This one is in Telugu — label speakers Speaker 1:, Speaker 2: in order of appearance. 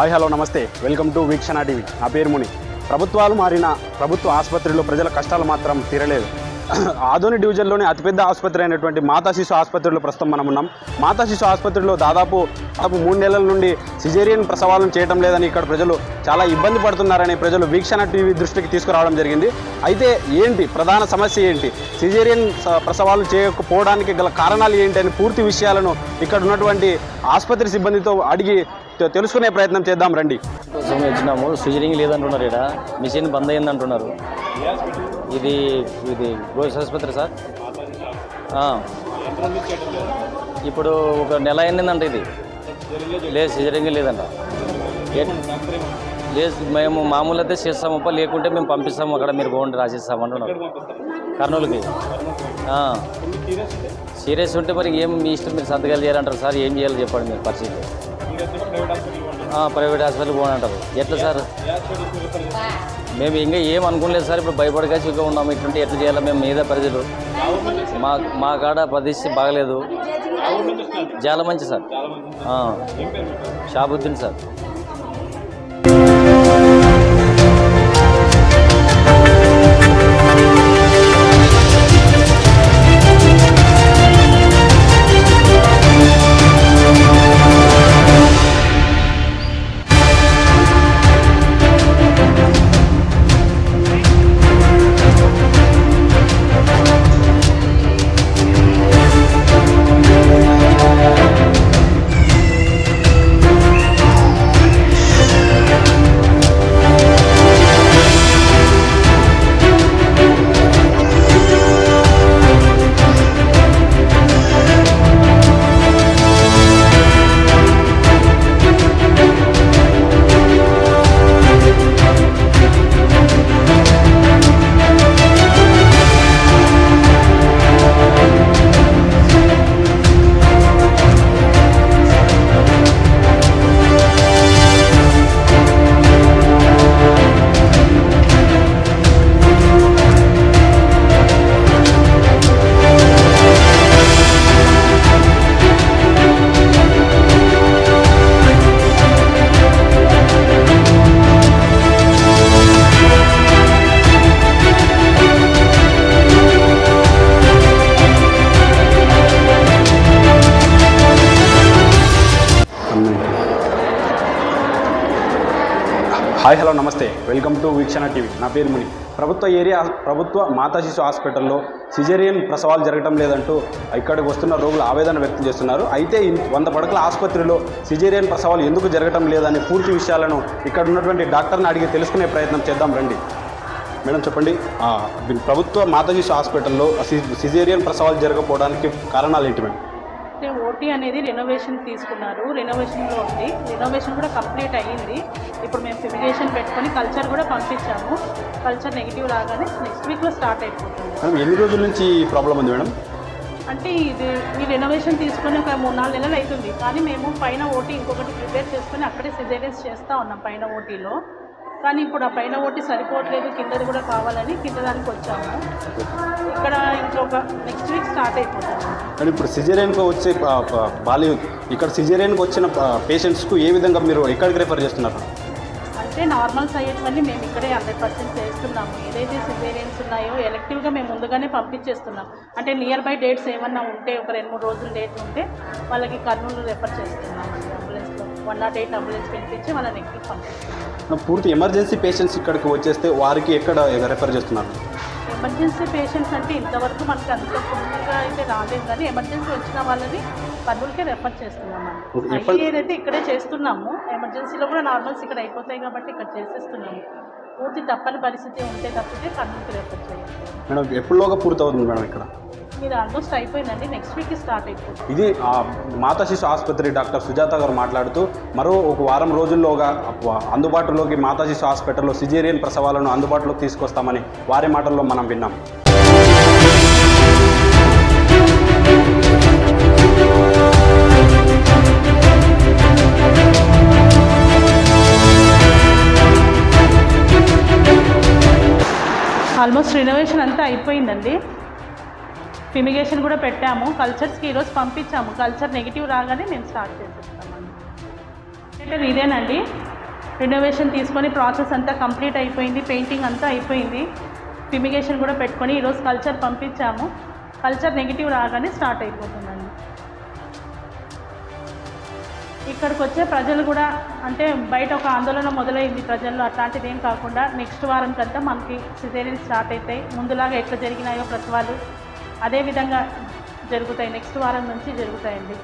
Speaker 1: హాయ్ హలో నమస్తే, వెల్కమ్ టు వీక్షణ టీవీ. నా పేరు ముని. ప్రభుత్వాలు మారిన ప్రభుత్వ ఆసుపత్రిలో ప్రజల కష్టాలు మాత్రం తీరలేదు. ఆదోని డివిజన్లోని అతిపెద్ద ఆసుపత్రి అయినటువంటి మాతా శిశు ఆసుపత్రిలో ప్రస్తుతం మనం ఉన్నాం. మాతా శిశు ఆసుపత్రిలో దాదాపు 3 నెలల నుండి సిజేరియన్ ప్రసవాలను చేయడం లేదని ఇక్కడ ప్రజలు చాలా ఇబ్బంది పడుతున్నారని ప్రజలు వీక్షణ టీవీ దృష్టికి తీసుకురావడం జరిగింది. అయితే ఏంటి ప్రధాన సమస్య ఏంటి, సిజేరియన్ ప్రసవాలు చేయకపోవడానికి గల కారణాలు ఏంటి అని పూర్తి విషయాలను ఇక్కడ ఉన్నటువంటి ఆసుపత్రి సిబ్బందితో అడిగి తెలుసుకునే ప్రయత్నం చేద్దాం రండి.
Speaker 2: కోసం వచ్చినాము. సిజరింగ్ లేదంటున్నారు, ఇక్కడ మిషన్ బంద్ అయింది అంటున్నారు. ఇది గోస్ ఆసుపత్రి సార్. ఇప్పుడు ఒక నెల అయిందంట. ఇది లేదు, సిజరింగ్ లేదంట. లేదు, మేము మామూలు అయితే చేస్తామప్ప, లేకుంటే మేము పంపిస్తాము, అక్కడ మీరు బాగుండి రాసిస్తాము అంటున్నారు. కర్నూలుకి సీరియస్ ఉంటే మరి ఏం మీ ఇష్టం, మీరు సంతకాలు చేయాలంటారు సార్. ఏం చేయాలో చెప్పండి మీరు పరిస్థితి. ప్రైవేట్ హాస్పిటల్ పోనంటారు. ఎట్లా సార్? మేము ఇంకా ఏం అనుకోలేదు సార్. ఇప్పుడు భయపడగా ఇంకా ఉన్నాము. ఇట్లుంటే ఎట్లా చేయాలి మేము మీద ప్రజలు. మా కాడ పరిస్థితి బాగలేదు. చాలా మంచి sir. Shabuddin sir.
Speaker 1: Hi hello నమస్తే, వెల్కమ్ టు వీక్షణ టీవీ. నా పేరు ముని. ప్రభుత్వ మాతా శిశు హాస్పిటల్లో సిజేరియన్ ప్రసవాలు జరగడం లేదంటూ ఇక్కడికి వస్తున్న రోగులు ఆవేదన వ్యక్తం చేస్తున్నారు. అయితే 100 పడకల ఆసుపత్రిలో సిజేరియన్ ప్రసవాలు ఎందుకు జరగడం లేదని పూర్తి విషయాలను ఇక్కడ ఉన్నటువంటి డాక్టర్ని అడిగి తెలుసుకునే ప్రయత్నం చేద్దాం రండి. మేడం చెప్పండి, ప్రభుత్వ మాతా శిశు హాస్పిటల్లో సిజేరియన్ ప్రసవాలు జరగకపోవడానికి కారణాలు ఏంటి మేడం?
Speaker 3: ఓటీ అనేది రెనోవేషన్ తీసుకున్నారు. రెనోవేషన్లో ఉంది. రెనోవేషన్ కూడా కంప్లీట్ అయ్యింది. ఇప్పుడు మేము ఫిమిగేషన్ పెట్టుకొని కల్చర్ కూడా పంపించాము. కల్చర్ నెగిటివ్ రాగానే నెక్స్ట్ వీక్లో స్టార్ట్ అయిపోతుంది.
Speaker 1: మేడం ఎన్ని రోజుల నుంచి ఈ ప్రాబ్లం ఉంది మేడం?
Speaker 3: అంటే ఈ రెనోవేషన్ తీసుకొని ఒక 3-4 నెలలు అవుతుంది. కానీ మేము పైన ఓటీ ఇంకొకటి ప్రిపేర్ చేసుకొని అక్కడే సిజేరియన్స్ చేస్తూ ఉన్నాం పైన ఓటీలో. కానీ ఇప్పుడు ఆ పైన ఓటీ సరిపోవట్లేదు, కిందది కూడా కావాలని కింద దానికి వచ్చాము. ఇక్కడ ఇంకొక నెక్స్ట్ వీక్ స్టార్ట్ అయిపోతుంది.
Speaker 1: కానీ ఇప్పుడు సిజేరియన్కి వచ్చే ఇక్కడ సిజేరియన్కి వచ్చిన పేషెంట్స్కు ఏ విధంగా మీరు ఎక్కడికి రిఫర్ చేస్తున్నారు?
Speaker 3: అంటే నార్మల్స్ అయ్యేటివన్నీ మేము ఇక్కడే 100% చేస్తున్నాము. ఏదైతే సిజేరియన్స్ ఉన్నాయో ఎలెక్టివ్గా మేము ముందుగానే పంపించేస్తున్నాం. అంటే నియర్ బై డేట్స్ ఏమన్నా ఉంటే ఒక 2-3 రోజుల డేట్ ఉంటే వాళ్ళకి కర్నూలు రెఫర్ చేస్తున్నామండి. అంబులెన్స్లో 108 అంబులెన్స్ పిలిపించి వాళ్ళని ఎక్కి పంపిస్తున్నాం.
Speaker 1: పూర్తి ఎమర్జెన్సీ పేషెంట్స్ ఇక్కడికి వచ్చేస్తే వారికి ఎక్కడ రెఫర్ చేస్తున్నారు?
Speaker 3: ఎమర్జెన్సీ పేషెంట్స్ అంటే ఇంతవరకు మనకు అంత ఫుల్గా అయితే రాలేదు, కానీ ఎమర్జెన్సీ వచ్చిన వాళ్ళని కర్నూలుకే రెఫర్ చేస్తున్నామండి. ఏదైతే ఇక్కడే చేస్తున్నాము. ఎమర్జెన్సీలో కూడా నార్మల్స్ ఇక్కడ అయిపోతాయి కాబట్టి ఇక్కడ చేసేస్తున్నాము. పూర్తి తప్పని పరిస్థితి ఉంటే తప్పితే కర్నూలుకి రెఫర్ చేయాలి.
Speaker 1: మేడం ఎప్పుడులోగా పూర్తవుతుంది మేడం ఇక్కడ?
Speaker 3: ఇది ఆల్మోస్ట్ అయిపోయిందండి. నెక్స్ట్ వీక్ స్టార్ట్ అయిపోతుంది.
Speaker 1: ఇది మాతా శిశు ఆసుపత్రి డాక్టర్ సుజాత గారు మాట్లాడుతూ మరో ఒక వారం రోజుల్లోగా అందుబాటులోకి మాతా శిశు హాస్పిటల్లో సిజేరియన్ ప్రసవాలను అందుబాటులోకి తీసుకొస్తామని వారి మాటల్లో మనం విన్నాం.
Speaker 3: ఆల్మోస్ట్ రినోవేషన్ అంతా అయిపోయిందండి. ఫిమిగేషన్ కూడా పెట్టాము. కల్చర్స్కి ఈరోజు పంపించాము. కల్చర్ నెగిటివ్ రాగానే మేము స్టార్ట్ చేసేస్తామండి. అంటే ఇదేనండి రినోవేషన్ తీసుకొని ప్రాసెస్ అంతా కంప్లీట్ అయిపోయింది, పెయింటింగ్ అంతా అయిపోయింది, ఫిమిగేషన్ కూడా పెట్టుకొని ఈరోజు కల్చర్ పంపించాము. కల్చర్ నెగిటివ్ రాగానే స్టార్ట్ అయిపోతుందండి. ఇక్కడికి వచ్చే ప్రజలు కూడా అంటే బయట ఒక ఆందోళన మొదలైంది ప్రజల్లో, అట్లాంటిది ఏం కాకుండా నెక్స్ట్ వారం కంతా మనకి సిజేరియన్ స్టార్ట్ అవుతాయి. ముందులాగా ఎట్లా జరిగినాయో ప్రసవాలు అదే విధంగా జరుగుతాయి, నెక్స్ట్ వారం నుంచి జరుగుతాయండి.